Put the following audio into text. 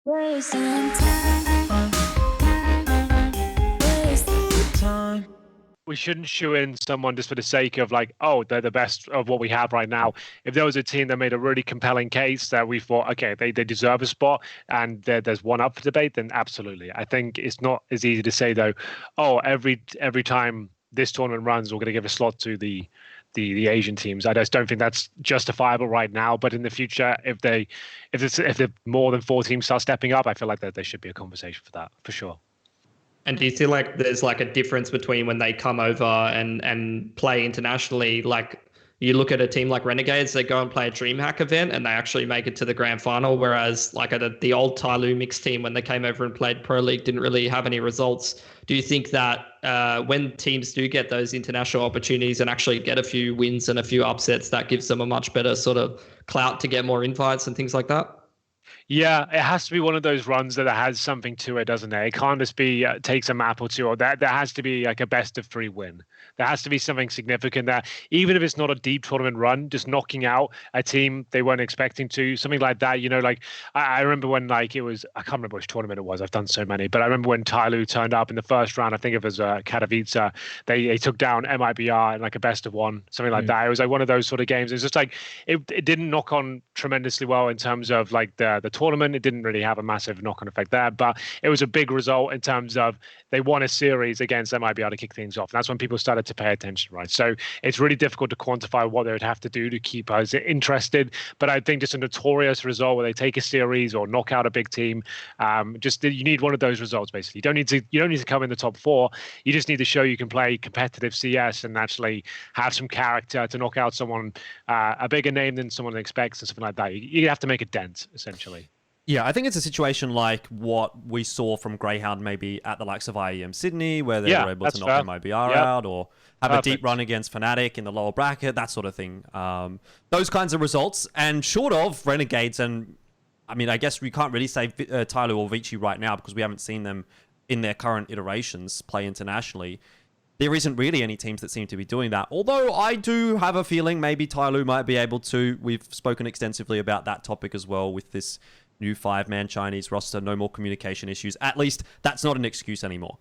Wasting time. Wasting time. We shouldn't shoe in someone just for the sake of like, oh, they're the best of what we have right now. If there was a team that made a really compelling case that we thought, okay, they deserve a spot and there's one up for debate, then absolutely. I think it's not as easy to say though, oh, every time this tournament runs, we're going to give a slot to the Asian teams. I just don't think that's justifiable right now. But in the future, if the more than four teams start stepping up, I feel like that there should be a conversation for that for sure. And do you feel like there's like a difference between when they come over and play internationally? Like you look at a team like Renegades, they go and play a DreamHack event and they actually make it to the grand final. Whereas like at the old Tyloo mixed team, when they came over and played Pro League, didn't really have any results. Do you think that when teams do get those international opportunities and actually get a few wins and a few upsets, that gives them a much better sort of clout to get more invites and things like that? Yeah, it has to be one of those runs that has something to it, doesn't it? It can't just be takes a map or two, or that there has to be like a best of three win. There has to be something significant that, even if it's not a deep tournament run, just knocking out a team they weren't expecting to, something like that. You know, like I remember when like it was, I can't remember which tournament it was. I've done so many, but I remember when Tyloo turned up in the first round. I think it was Katowice. They took down MIBR in like a best of one, something like that. It was like one of those sort of games. It's just like it didn't knock on tremendously well in terms of like the tournament. It didn't really have a massive knock-on effect there, but it was a big result in terms of they won a series against MIBR to kick things off. And that's when people started to pay attention, right? So it's really difficult to quantify what they would have to do to keep us interested. But I think just a notorious result where they take a series or knock out a big team, just you need one of those results basically. You don't need to come in the top four. You just need to show you can play competitive CS and actually have some character to knock out someone a bigger name than someone expects and something like that. You have to make a dent essentially. Yeah, I think it's a situation like what we saw from Greyhound maybe at the likes of IEM Sydney, where they were able to knock MIBR out, or have a deep run against Fnatic in the lower bracket, that sort of thing. Those kinds of results, and short of Renegades, and I mean, I guess we can't really say Tyloo or Vici right now because we haven't seen them in their current iterations play internationally. There isn't really any teams that seem to be doing that. Although I do have a feeling maybe Tyloo might be able to. We've spoken extensively about that topic as well with this new 5-man Chinese roster, no more communication issues. At least that's not an excuse anymore.